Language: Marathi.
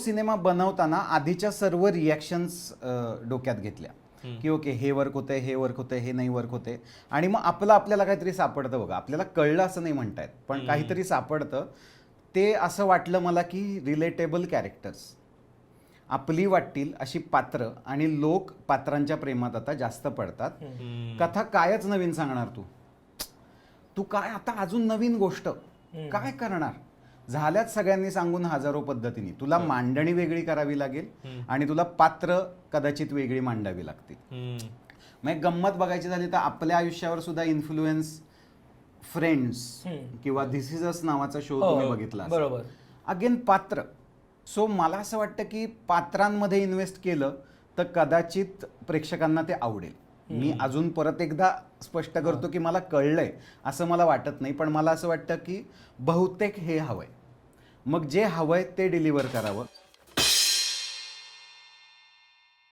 सिनेमा बनवताना आधीच्या सर्व रिॲक्शन्स डोक्यात घेतल्या की ओके हे वर्क होतंय, हे वर्क होतंय, हे नाही वर्क होते, आणि मग आपल्याला काहीतरी सापडतं बघा. आपल्याला कळलं असं नाही म्हणतायत, पण काहीतरी सापडतं. ते असं वाटलं मला की रिलेटेबल कॅरेक्टर्स आपली वाटतील अशी पात्र, आणि लोक पात्रांच्या प्रेमात आता जास्त पडतात. कथा कायच नवीन सांगणार तू काय आता अजून नवीन गोष्ट काय करणार? झाल्याच सगळ्यांनी सांगून हजारो पद्धतीने. तुला मांडणी वेगळी करावी लागेल आणि तुला पात्र कदाचित वेगळी मांडावी लागतील. मग गंमत बघायची झाली तर आपल्या आयुष्यावर सुद्धा इन्फ्लुएन्स फ्रेंड्स किंवा धिस इज अस नावाचा शो तुम्ही बघितला बरोबर. अगेन पात्र. सो मला असं वाटतं की पात्रांमध्ये इन्व्हेस्ट केलं तर कदाचित प्रेक्षकांना ते आवडेल. मी अजून परत एकदा स्पष्ट करतो की मला कळलंय असं मला वाटत नाही, पण मला असं वाटतं की बहुतेक हे हवंय. मग जे हवंय ते डिलिव्हर करावं.